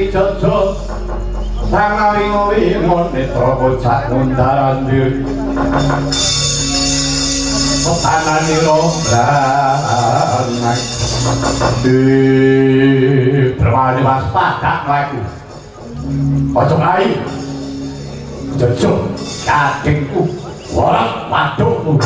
Jojo sangaling-aling netra bocah mundarandir petananira branang bermani mas padak laku aja ngai Jojo kadingku warak wadukmu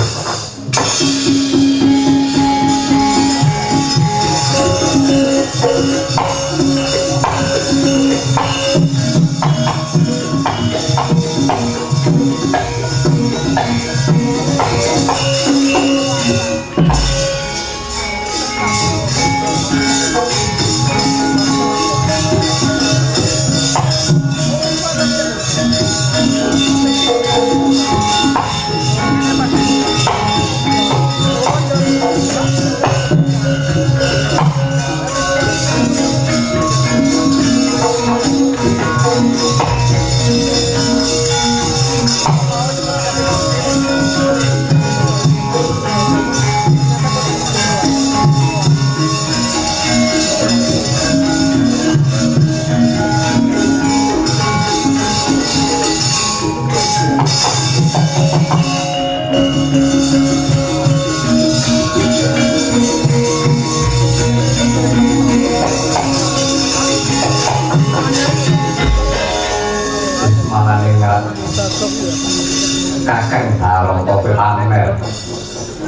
kakang barong tope pamer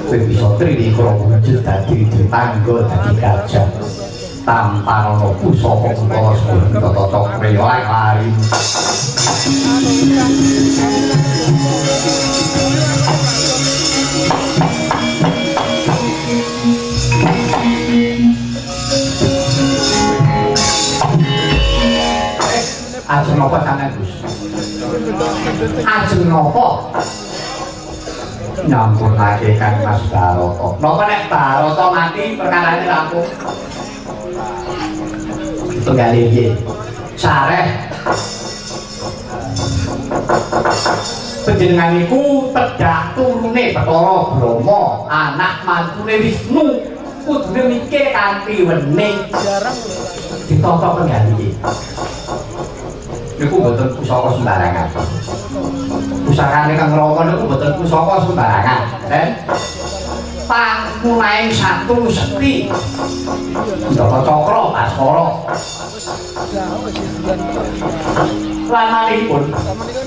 kowe bisa trinikra wujud dadi tangga dadi gajah tanpa ana pusaka utawa tata cakra lari ajeng napa sampeyan Gus ajeng napa nyampurnake Kang Mas Barata napa nek Barata mati perkarane rampung tunggal iki sareh panjenengan iku pedhak turune Bathara Brahma anak mantune Wisnu kudune mikir kanthi wening jarang ditata pengganti niku mboten pusaka sembarangan pusakane Kang Rama niku mboten pusaka sembarangan pangmunaing satu sekti Tata Cakra Baskara lamanipun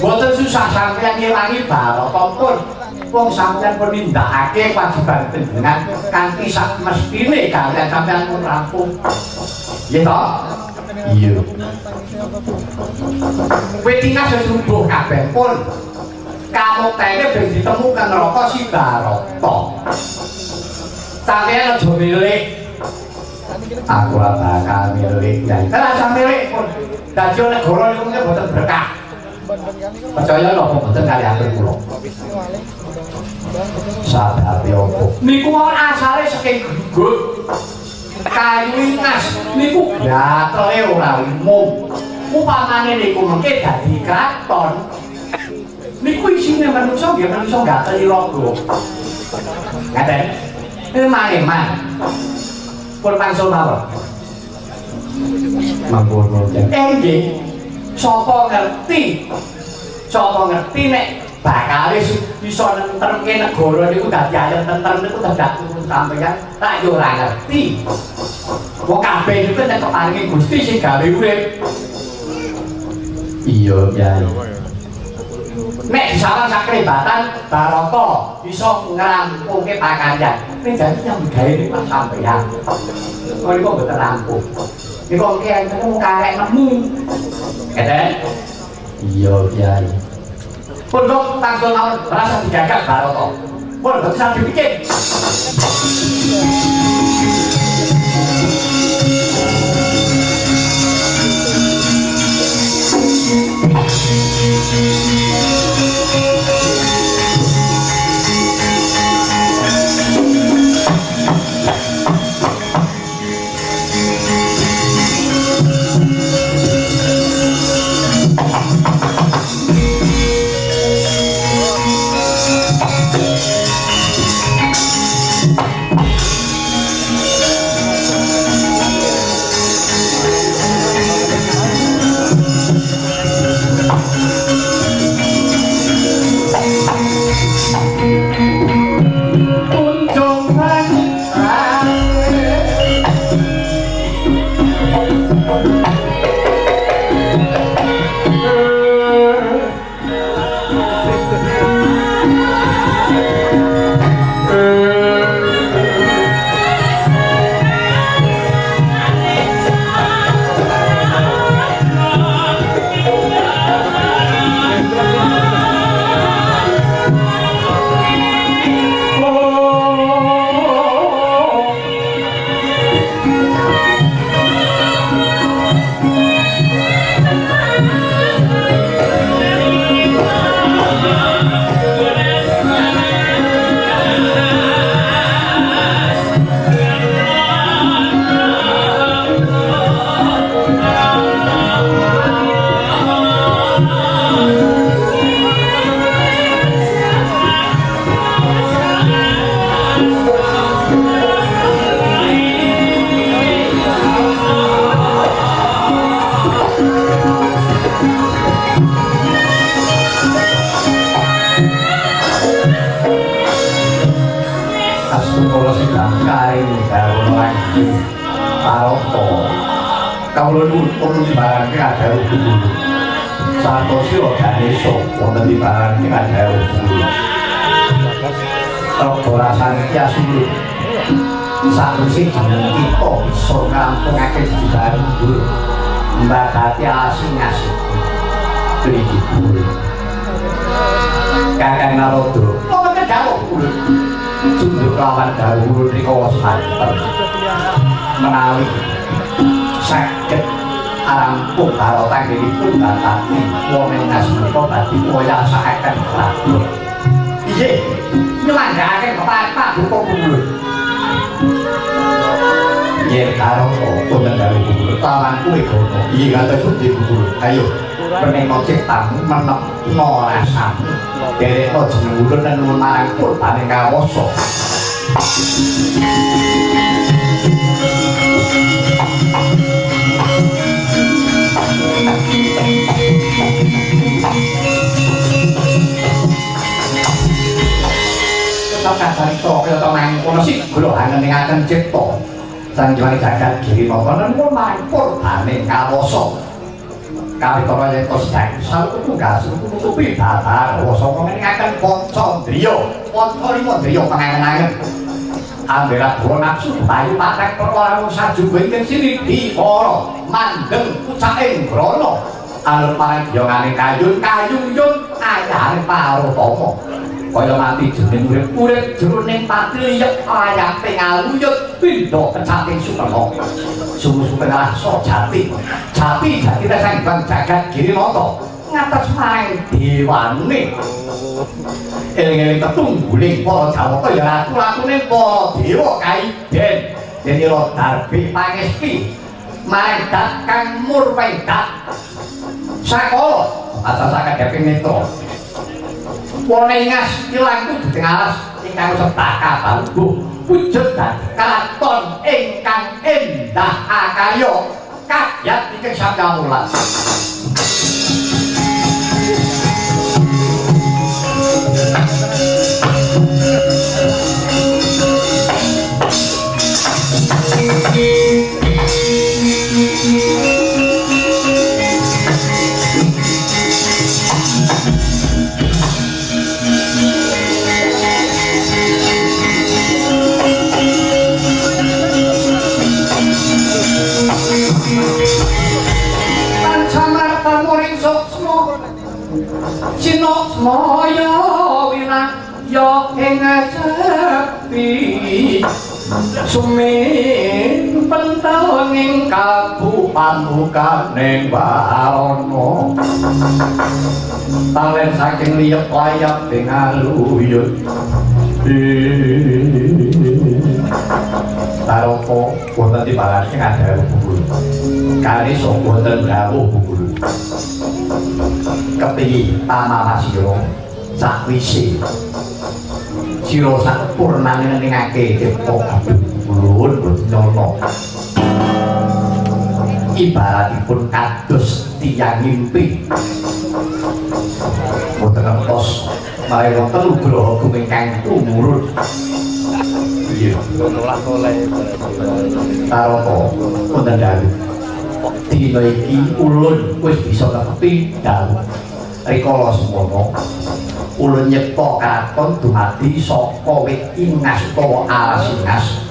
mboten susah sampeyan ngilangi Barata pun wong sampeyan pun nindakake kewajiban panjenengan kanthi sak mestine kaliyan sampeyan pun rampung nggih to iya wetingas sesubuh kabeh pun kamuktene ben ditemu Kang Raka si Barata sampeyan aja milik aku ora bakal milik ya ora milik pun dadi negara niku mboten berkah percaya lho mboten kaliyan kula sababe opo niku asale saking Gegut kayu inas niku gatele ora umum upamane niku mengke dadi kraton niku isine manungsa nggih manungsa gatel raga ngaten eman-eman pun pangsul mawon mangkono nggih sapa ngerti nek bakal bisa nentremke negara niku dadi ayem tentrem niku dadak sampeyan tak yo ora ngerti kok kabeh niku nek keparinge Gusti sing gawe urip iya Kyai nek disalah sakribatan Barata bisa ngerampungke pakaryan ning dadi yang gawe niku sampeyan kok niku mboten rampung niku engke enten karek nemu ngeten iya Kyai pondok tangsul mawon rasa digagas Barata pondok bisa dipikir maring dawuh lagi Paroko kawula nuwun timbalan kadhawuh guru Santosira Ganesha wonten timbalan kadhawuh guru Rega rasane kiasulun sakwise jeneng kita bisa ngrampungaké dibaru guru Mbak Hati asing-asing Triki guru Kakang Narodo wonten dawuh guru Junduk lawan dawuh guru rika santen menawi saged arampung karo tanggenipun batati womenas menika badhe wayasakaken Prabu piye nyuwandhaken Pak Duka Guru yen karo wonten dawuh guru lawan kuwi gono iki kados pundi guru ayo menika ciptamu menepno rasamu derekno jeneng ulun lan nuwun marang purbane kawasa Kacarita kaya nang kono sik kula angeningaken cipta sang Hyang Jagat Giri Moko lan mampur bane kawasa kawitara yen tos dang satunggal nutupi babar wasa ngeningaken Pancandriya Pancalima pangangen-angen amberat bawa nafsu bayu patek perkara sajubing ing sini dikara mandeng pucaking grana alur marang diyongane kayun yun ayane Parutama kaya mati jeneng urip jroning pati liyek layape ngaluyut pindha kecating Sukerta sumuh-sumuh rasa jati sang Hyang Jagat Giri Moko ngatos marang dewane eling-eling tetungguling para Jawata ya ratu-ratune para dewa kaiden Denira Darbi Pangesti marang Kakang Murwedat sakala atas sakadheping netra Woningas ilang kudu tengalas ingkang setaka bangku wujud dadi katon ingkang endah akarya kagyat ingkang samyamulan Cino moyo winaya ing sepi sumin pentel ing kabupaten Warana talen saking liyep layap ing aluyut Paroko wonten timbalan sing adhawuh guru karisa wonten dawuh guru kepiye pamamasira sakwise sira sampurnane ningake cipta ulun nyono ibaratipun kados tiyang ngimpi boten ngertos malah wonten nugraha ingkang tumurun iya Paroko wonten dawuh dina iki ulun wis bisa netepi dawuh rikala semono ulun nyipta katon dumadi saka wit ingas utawa arasingas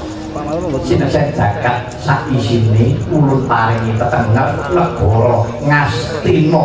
sinesen jagat sak isine ulun paringi tetenger negara Ngastina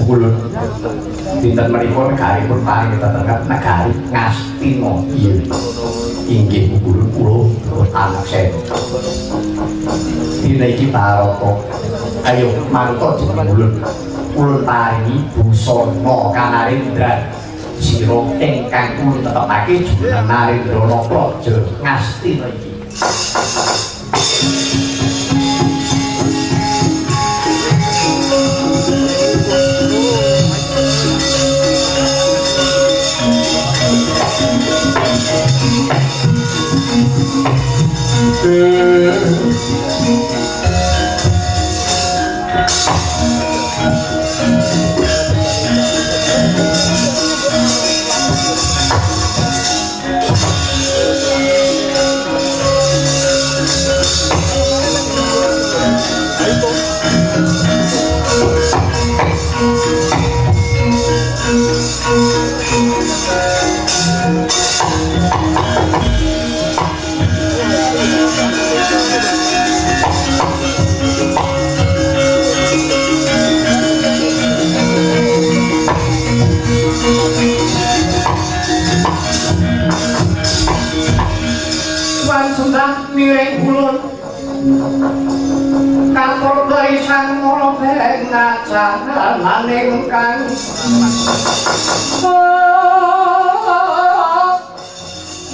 ulun dinten menika negaripun paring tetenger negari Ngastina inggih ulun kula anak saya dina iki Paroko ayo mangko jeneng ulun paringi busana Kanarendra sira ingkang ulun tetepake jeneng Narendrana Praja Ngastina iki miring ulun kantor dari sang moro beng ngacanan ingkang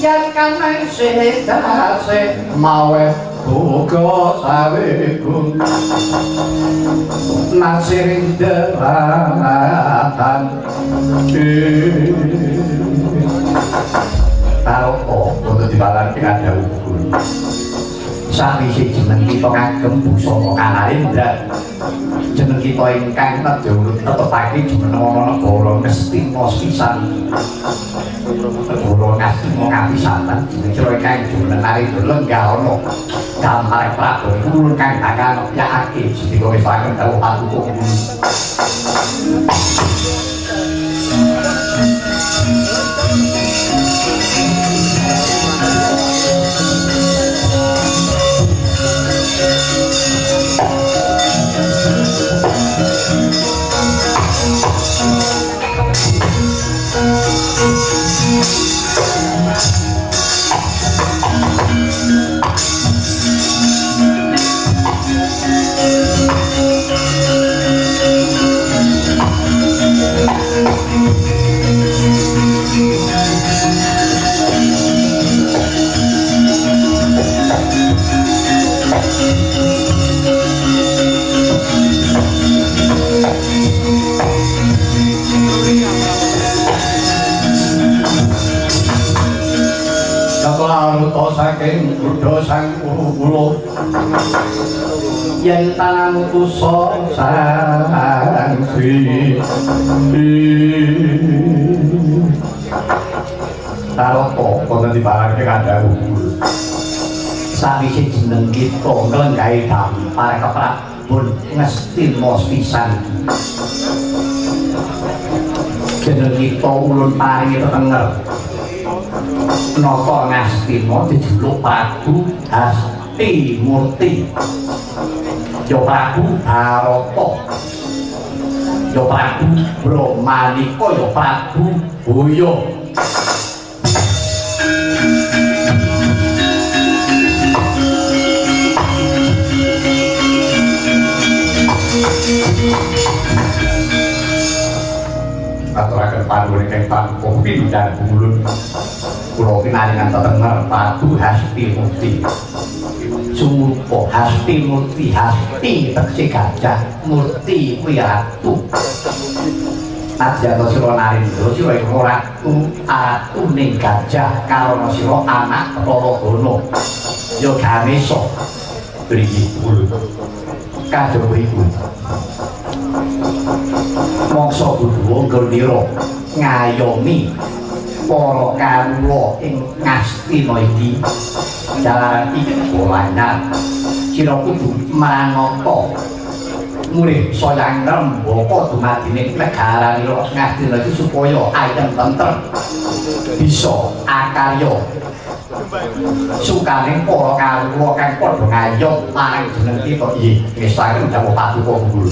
yen kanang sedase mawe buka sawiku nasiring deratan taruh untuk dibalan dengan daun sami si jeneng kita kagem busana Kanarendra jeneng kita ingkang nedhawuh tetepake jeneng ana negara Ngastina pisan negara Ngastina kapisanan jeneng kira ingkang jeneng Narendra lenggah ana gambar Prabu ulun kang bakal nyakake sedika wis banget karo paduka saking Buddha sang kula yen tanang kusa sang sri taroto kono dibarake kandhang sawise jeneng kita nglenggahi dampar keprabon Ngastina pisan jeneng kita ulun paringi tetenger Naka Ngastina dijuluk Prabu Hastimurti ya Prabu Barata ya Prabu Brahmanika ya Prabu Boyo aturaken panuwun ingkang pangkuh pindhang ulun kula pinaringan tetenger Prabu Hastimurti Surupa Hastimurti Hasti tegese gajah Murti kuwi ratu Adjata sira Narendra sira iku ratu atuning gajah karana sira anak Raragana ya Ganesha mriki ulun kajaba iku mangsa Buddha ngendira ngayomi para kawula ing Ngastina iki jalaran iki kolanan sira kudu manata mulih sayang rembaka dumadine negara Ngastina iki supaya ayem tentrem bisa akarya sukaning para kawula kang padha ngayom marang jeneng kita iki wis saken dawuh paduka guru